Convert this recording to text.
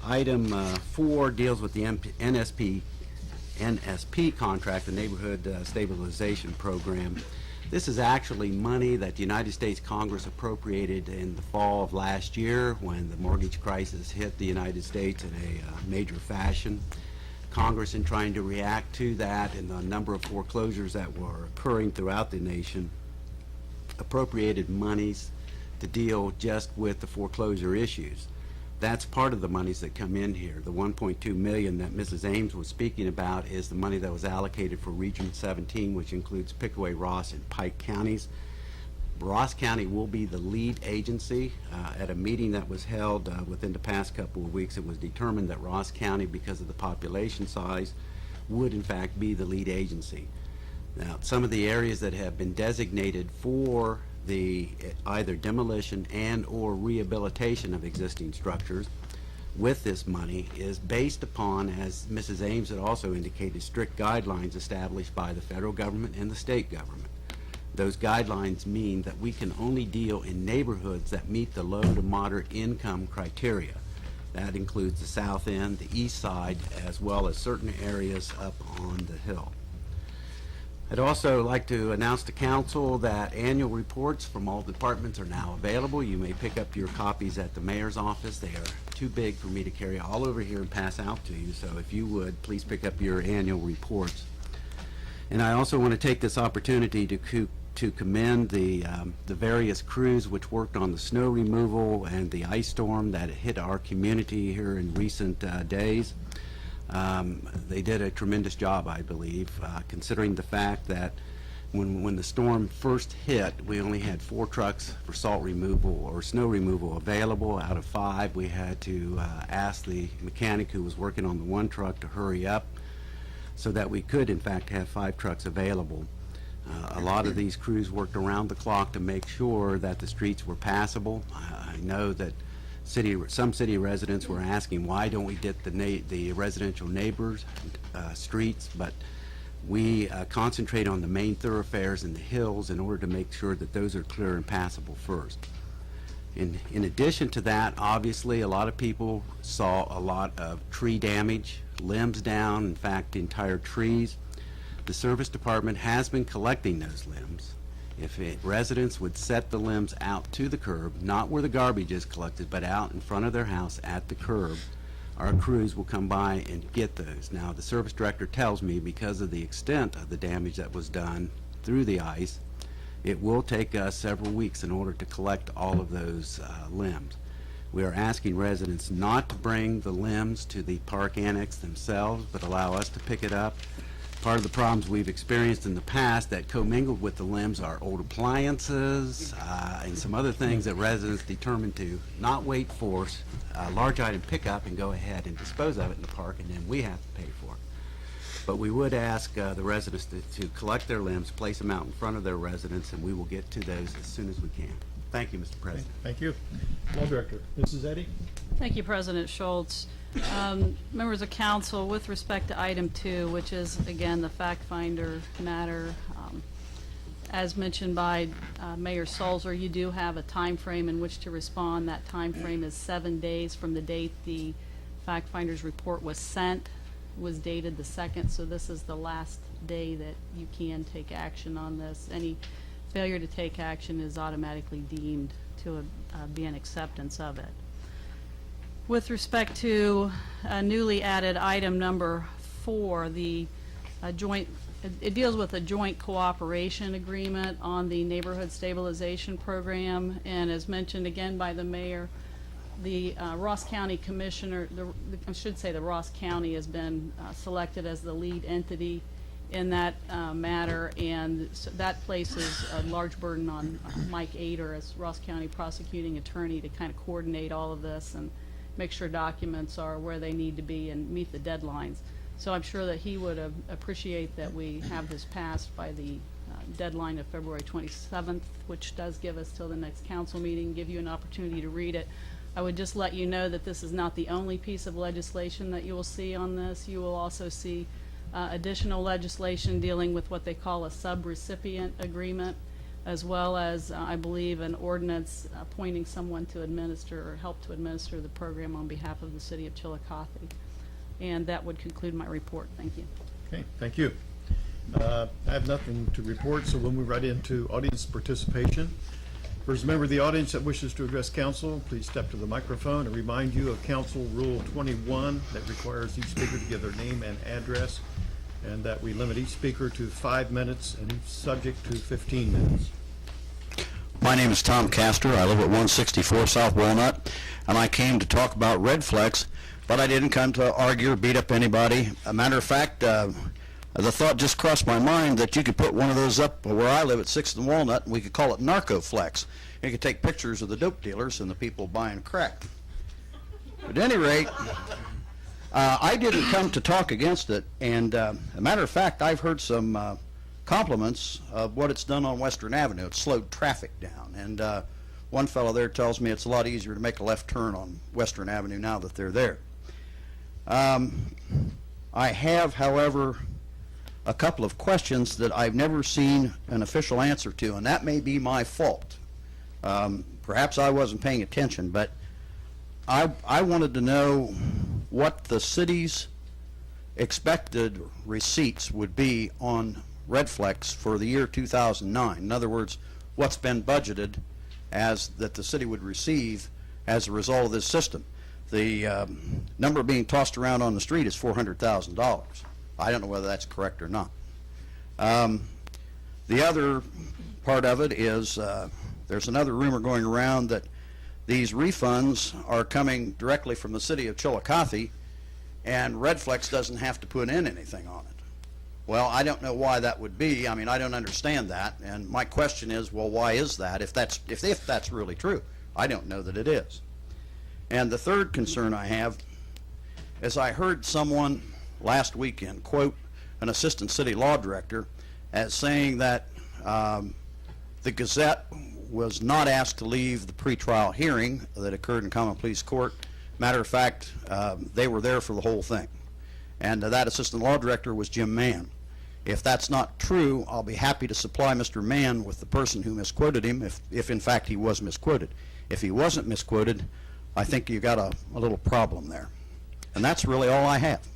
Item 4 deals with the NSP contract, the Neighborhood Stabilization Program. This is actually money that the United States Congress appropriated in the fall of last year when the mortgage crisis hit the United States in a major fashion. Congress, in trying to react to that and the number of foreclosures that were occurring throughout the nation, appropriated monies to deal just with the foreclosure issues. That's part of the monies that come in here. The $1.2 million that Mrs. Ames was speaking about is the money that was allocated for Region 17, which includes Pickaway, Ross, and Pike counties. Ross County will be the lead agency. At a meeting that was held within the past couple of weeks, it was determined that Ross County, because of the population size, would in fact be the lead agency. Now, some of the areas that have been designated for the either demolition and or rehabilitation of existing structures with this money is based upon, as Mrs. Ames had also indicated, strict guidelines established by the federal government and the state government. Those guidelines mean that we can only deal in neighborhoods that meet the low to moderate income criteria. That includes the south end, the east side, as well as certain areas up on the hill. I'd also like to announce to council that annual reports from all departments are now available. You may pick up your copies at the mayor's office. They are too big for me to carry all over here and pass out to you, so if you would, please pick up your annual reports. And I also want to take this opportunity to commend the various crews which worked on the snow removal and the ice storm that hit our community here in recent days. They did a tremendous job, I believe, considering the fact that when the storm first hit, we only had 4 trucks for salt removal or snow removal available out of 5. We had to ask the mechanic who was working on the one truck to hurry up so that we could, in fact, have 5 trucks available. A lot of these crews worked around the clock to make sure that the streets were passable. I know that some city residents were asking, why don't we get the residential neighbors streets, but we concentrate on the main thoroughfares and the hills in order to make sure that those are clear and passable first. In addition to that, obviously a lot of people saw a lot of tree damage, limbs down, in fact entire trees. The service department has been collecting those limbs. If residents would set the limbs out to the curb, not where the garbage is collected, but out in front of their house at the curb, our crews will come by and get those. Now, the service director tells me because of the extent of the damage that was done through the ice, it will take us several weeks in order to collect all of those limbs. We are asking residents not to bring the limbs to the park annex themselves, but allow us to pick it up. Part of the problems we've experienced in the past that commingled with the limbs are old appliances and some other things that residents determined to not wait for a large item pickup and go ahead and dispose of it in the park, and then we have to pay for it. But we would ask the residents to collect their limbs, place them out in front of their residence, and we will get to those as soon as we can. Thank you, Mr. President. Thank you. Law Director, Mrs. Eddy. Thank you, President Schultz. Members of council, with respect to item 2, which is again the fact finder matter, as mentioned by Mayor Sulzer, you do have a time frame in which to respond. That time frame is 7 days from the date the fact finder's report was sent. It was dated the 2nd, so this is the last day that you can take action on this. Any failure to take action is automatically deemed to be an acceptance of it. With respect to newly added item number 4, the it deals with a joint cooperation agreement on the Neighborhood Stabilization Program, and as mentioned again by the mayor, the Ross County Commissioner, I should say the Ross County has been selected as the lead entity in that matter, and so that places a large burden on Mike Ader as Ross County prosecuting attorney to kind of coordinate all of this and make sure documents are where they need to be and meet the deadlines. So I'm sure that he would appreciate that we have this passed by the deadline of February 27th, which does give us till the next council meeting, give you an opportunity to read it. I would just let you know that this is not the only piece of legislation that you will see on this. You will also see additional legislation dealing with what they call a sub-recipient agreement. as well as, I believe, an ordinance appointing someone to administer or help to administer the program on behalf of the city of Chillicothe. And that would conclude my report. Thank you. Okay, thank you. I have nothing to report, so we'll move right into audience participation. If there's a member of the audience that wishes to address council, please step to the microphone and remind you of Council Rule 21 that requires each speaker to give their name and address, and that we limit each speaker to 5 minutes and each subject to 15 minutes. My name is Tom Castor. I live at 164 South Walnut, and I came to talk about red flex, but I didn't come to argue or beat up anybody. A matter of fact, the thought just crossed my mind that you could put one of those up where I live at 6th and Walnut, and we could call it Narco Flex. You could take pictures of the dope dealers and the people buying crack. At any rate, I didn't come to talk against it, and a matter of fact, I've heard some compliments of what it's done on Western Avenue. It's slowed traffic down, and one fellow there tells me it's a lot easier to make a left turn on Western Avenue now that they're there. I have, however, a couple of questions that I've never seen an official answer to, and that may be my fault. Perhaps I wasn't paying attention, but I wanted to know what the city's expected receipts would be on red flex for the year 2009. In other words, what's been budgeted as that the city would receive as a result of this system. The number being tossed around on the street is $400,000. I don't know whether that's correct or not. The other part of it is there's another rumor going around that these refunds are coming directly from the city of Chillicothe, and Red Flex doesn't have to put in anything on it. Well, I don't know why that would be. I mean, I don't understand that, and my question is, well, why is that? If that's really true, I don't know that it is. And the third concern I have is I heard someone last weekend quote an assistant city law director as saying that the Gazette was not asked to leave the pretrial hearing that occurred in Common Pleas Court. Matter of fact, they were there for the whole thing. And that assistant law director was Jim Mann. If that's not true, I'll be happy to supply Mr. Mann with the person who misquoted him if in fact he was misquoted. If he wasn't misquoted, I think you got a little problem there. And that's really all I have.